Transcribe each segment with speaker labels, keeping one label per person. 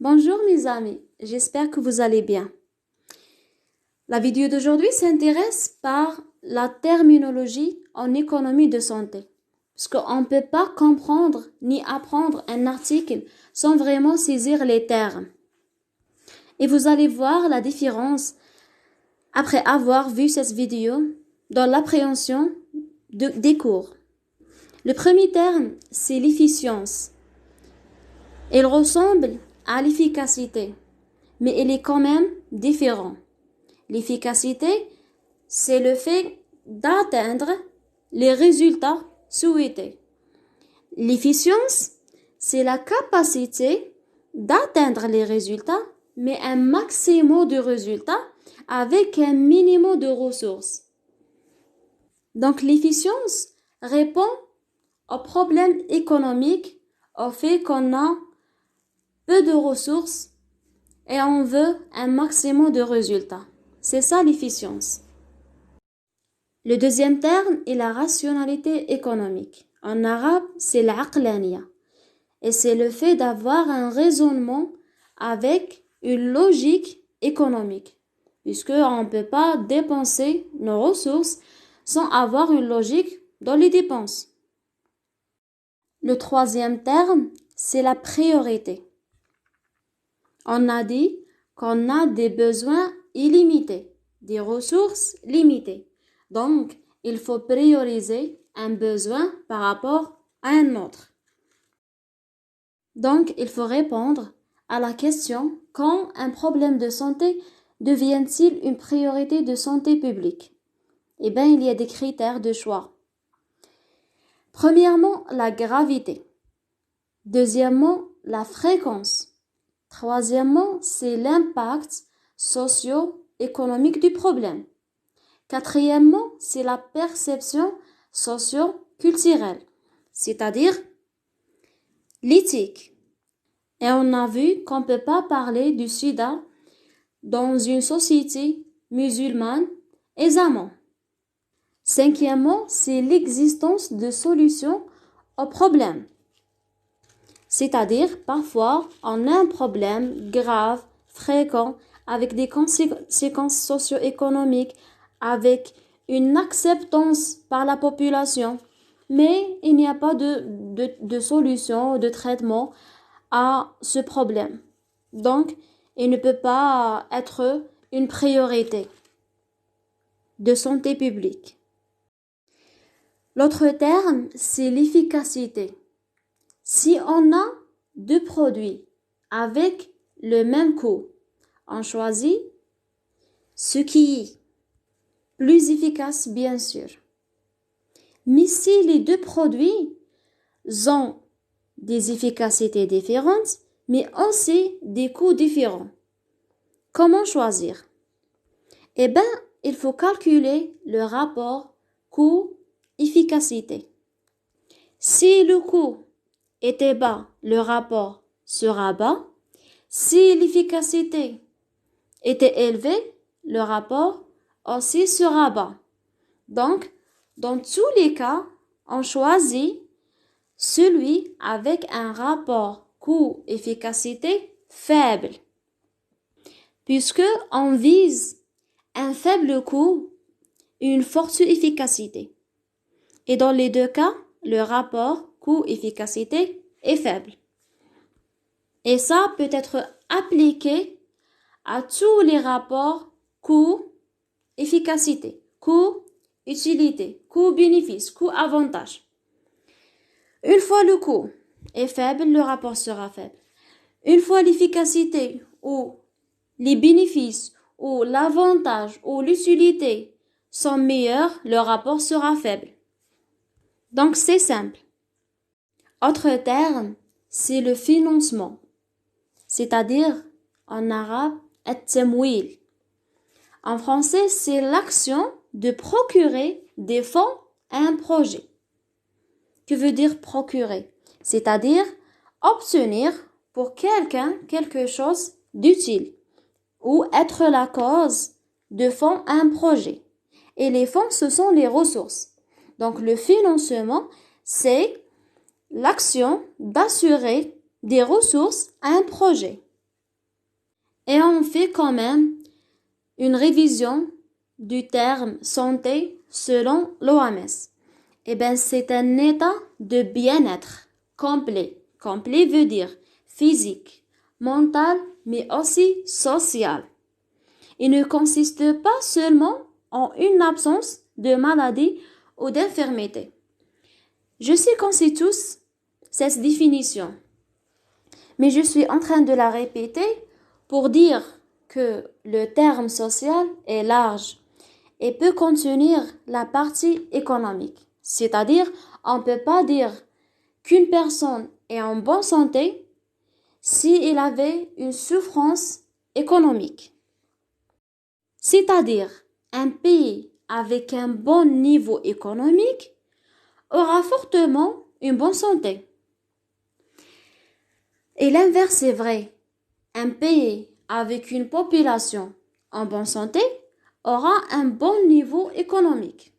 Speaker 1: Bonjour mes amis, j'espère que vous allez bien. La vidéo d'aujourd'hui s'intéresse par la terminologie en économie de santé. Parce qu'on ne peut pas comprendre ni apprendre un article sans vraiment saisir les termes. Et vous allez voir la différence après avoir vu cette vidéo dans l'appréhension des cours. Le premier terme, c'est l'efficience. Il ressemble à l'efficacité, mais il est quand même différent. L'efficacité, c'est le fait d'atteindre les résultats souhaités. L'efficience, c'est la capacité d'atteindre les résultats, mais un maximum de résultats avec un minimum de ressources. Donc l'efficience répond aux problèmes économiques, au fait qu'on a peu de ressources et on veut un maximum de résultats. C'est ça l'efficience. Le deuxième terme est la rationalité économique. En arabe, c'est l'aqlaniya. Et c'est le fait d'avoir un raisonnement avec une logique économique. Puisqu'on ne peut pas dépenser nos ressources sans avoir une logique dans les dépenses. Le troisième terme, c'est la priorité. On a dit qu'on a des besoins illimités, des ressources limitées. Donc, il faut prioriser un besoin par rapport à un autre. Donc, il faut répondre à la question quand un problème de santé devient-il une priorité de santé publique? Eh bien, il y a des critères de choix. Premièrement, la gravité. Deuxièmement, la fréquence. Troisièmement, c'est l'impact socio-économique du problème. Quatrièmement, c'est la perception socio-culturelle, c'est-à-dire l'éthique. Et on a vu qu'on ne peut pas parler du sida dans une société musulmane aisément. Cinquièmement, c'est l'existence de solutions aux problèmes. C'est-à-dire, parfois, on a un problème grave, fréquent, avec des conséquences socio-économiques, avec une acceptance par la population, mais il n'y a pas de solution, de traitement à ce problème. Donc, il ne peut pas être une priorité de santé publique. L'autre terme, c'est l'efficacité. Si on a deux produits avec le même coût, on choisit ce qui est plus efficace, bien sûr. Mais si les deux produits ont des efficacités différentes, mais aussi des coûts différents, comment choisir? Eh bien, il faut calculer le rapport coût-efficacité. Si le coût était bas, le rapport sera bas. Si l'efficacité était élevée, le rapport aussi sera bas. Donc, dans tous les cas, on choisit celui avec un rapport coût-efficacité faible, puisque on vise un faible coût, une forte efficacité. Et dans les deux cas, le rapport coût-efficacité est faible. Et ça peut être appliqué à tous les rapports coût-efficacité, coût-utilité, coût-bénéfice, coût-avantage. Une fois le coût est faible, le rapport sera faible. Une fois l'efficacité ou les bénéfices ou l'avantage ou l'utilité sont meilleurs, le rapport sera faible. Donc c'est simple. Autre terme, c'est le financement, c'est-à-dire en arabe, at-tamwil. En français, c'est l'action de procurer des fonds à un projet. Que veut dire procurer? C'est-à-dire obtenir pour quelqu'un quelque chose d'utile ou être la cause de fonds à un projet. Et les fonds, ce sont les ressources. Donc le financement, c'est l'action d'assurer des ressources à un projet. Et on fait quand même une révision du terme santé selon l'OMS. Eh bien, c'est un état de bien-être complet. Complet veut dire physique, mental, mais aussi social. Il ne consiste pas seulement en une absence de maladie ou d'infirmité. Je sais qu'on sait tous cette définition, mais je suis en train de la répéter pour dire que le terme social est large et peut contenir la partie économique. C'est-à-dire, on ne peut pas dire qu'une personne est en bonne santé s'il avait une souffrance économique. C'est-à-dire, un pays avec un bon niveau économique aura fortement une bonne santé. Et l'inverse est vrai. Un pays avec une population en bonne santé aura un bon niveau économique,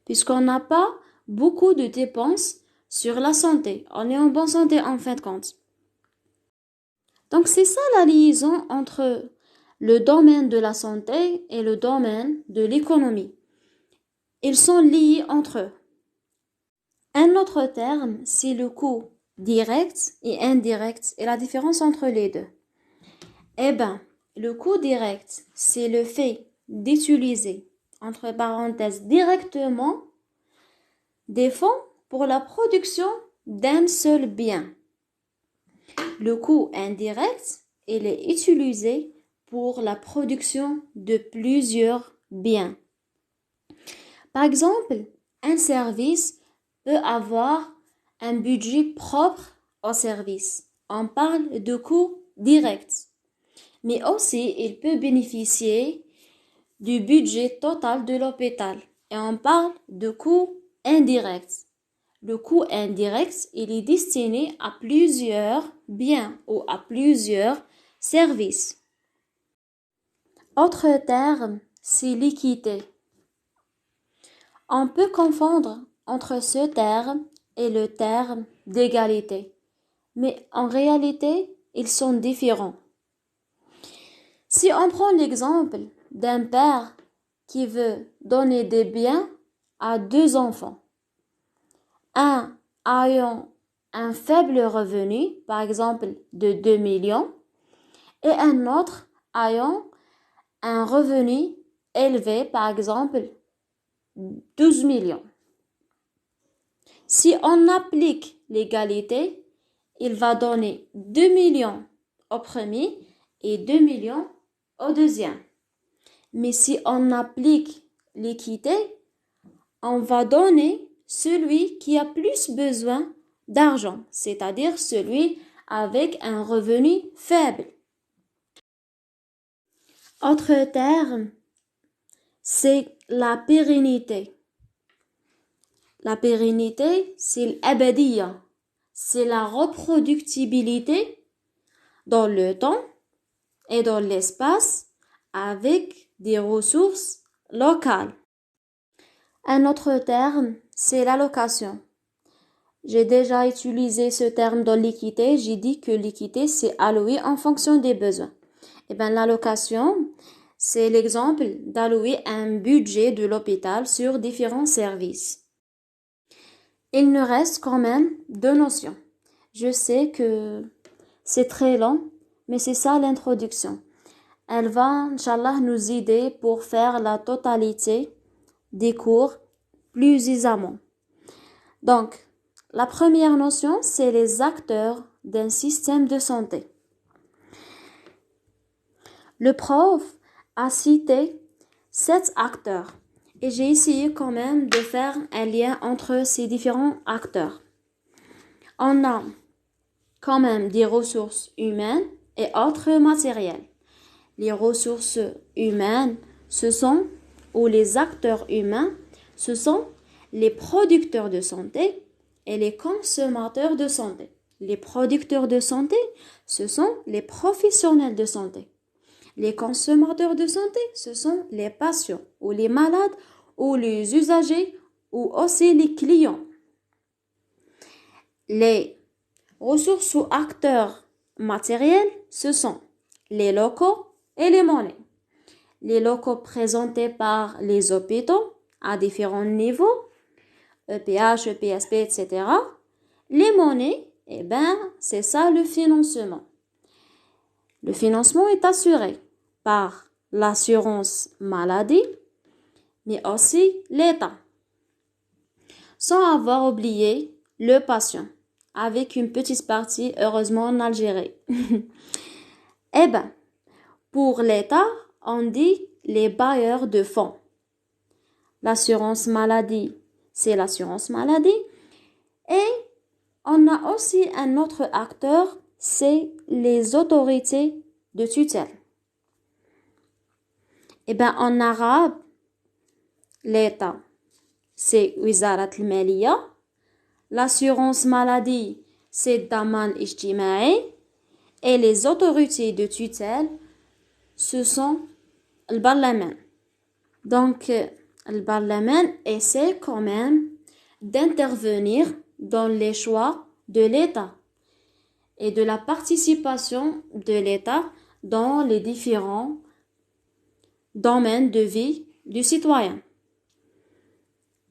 Speaker 1: puisqu'on n'a pas beaucoup de dépenses sur la santé. On est en bonne santé en fin de compte. Donc c'est ça la liaison entre le domaine de la santé et le domaine de l'économie. Ils sont liés entre eux. Un autre terme, c'est le coût direct et indirect et la différence entre les deux. Eh bien, le coût direct, c'est le fait d'utiliser, entre parenthèses, directement des fonds pour la production d'un seul bien. Le coût indirect, il est utilisé pour la production de plusieurs biens. Par exemple, un service peut avoir un budget propre au service. On parle de coût direct. Mais aussi, il peut bénéficier du budget total de l'hôpital. Et on parle de coût indirect. Le coût indirect, il est destiné à plusieurs biens ou à plusieurs services. Autre terme, c'est l'équité. On peut confondre entre ce terme et le terme d'égalité. Mais en réalité, ils sont différents. Si on prend l'exemple d'un père qui veut donner des biens à deux enfants, un ayant un faible revenu, par exemple de 2 millions, et un autre ayant un revenu élevé, par exemple 12 millions. Si on applique l'égalité, il va donner 2 millions au premier et 2 millions au deuxième. Mais si on applique l'équité, on va donner celui qui a plus besoin d'argent, c'est-à-dire celui avec un revenu faible. Autre terme, c'est la pérennité. La pérennité, c'est l'abadiya, c'est la reproductibilité dans le temps et dans l'espace avec des ressources locales. Un autre terme, c'est l'allocation. J'ai déjà utilisé ce terme dans l'équité. J'ai dit que l'équité, c'est alloué en fonction des besoins. Eh bien, l'allocation, c'est l'exemple d'allouer un budget de l'hôpital sur différents services. Il nous reste quand même deux notions. Je sais que c'est très long, mais c'est ça l'introduction. Elle va, Inch'Allah, nous aider pour faire la totalité des cours plus aisément. Donc, la première notion, c'est les acteurs d'un système de santé. Le prof a cité 7 acteurs et j'ai essayé quand même de faire un lien entre ces différents acteurs. On a quand même des ressources humaines et autres matériels. Les ressources humaines, ou les acteurs humains, ce sont les producteurs de santé et les consommateurs de santé. Les producteurs de santé, ce sont les professionnels de santé. Les consommateurs de santé, ce sont les patients ou les malades ou les usagers ou aussi les clients. Les ressources ou acteurs matériels, ce sont les locaux et les monnaies. Les locaux présentés par les hôpitaux à différents niveaux, EPH, EPSP, etc. Les monnaies, eh ben, c'est ça le financement. Le financement est assuré par l'assurance maladie, mais aussi l'État. Sans avoir oublié le patient, avec une petite partie heureusement en Algérie. Eh ben, pour l'État, on dit les bailleurs de fonds. L'assurance maladie, c'est l'assurance maladie. Et on a aussi un autre acteur, c'est les autorités de tutelle. Eh ben, en arabe, l'État, c'est Wizarat al-Maliya. L'assurance maladie, c'est Daman Ijtima'i. Et les autorités de tutelle, ce sont le Parlement. Donc, le Parlement essaie quand même d'intervenir dans les choix de l'État et de la participation de l'État dans les différents domaines de vie du citoyen.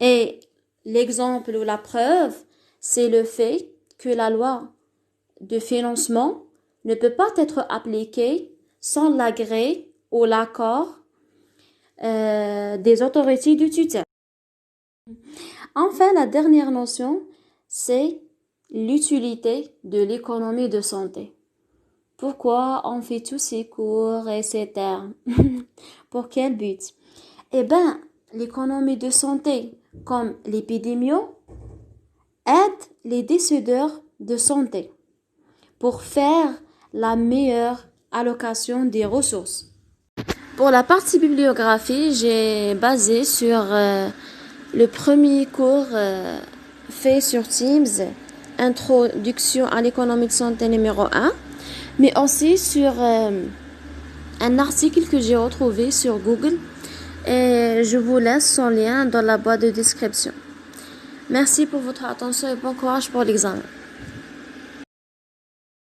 Speaker 1: Et l'exemple ou la preuve, c'est le fait que la loi de financement ne peut pas être appliquée sans l'agré ou l'accord des autorités de tutelle. Enfin, la dernière notion, c'est l'utilité de l'économie de santé. Pourquoi on fait tous ces cours et ces termes? Pour quel but? Eh bien, l'économie de santé, comme l'épidémio, aide les décideurs de santé pour faire la meilleure allocation des ressources. Pour la partie bibliographie, j'ai basé sur le premier cours fait sur Teams, Introduction à l'économie de santé numéro 1, mais aussi sur un article que j'ai retrouvé sur Google et je vous laisse son lien dans la boîte de description. Merci pour votre attention et bon courage pour l'examen.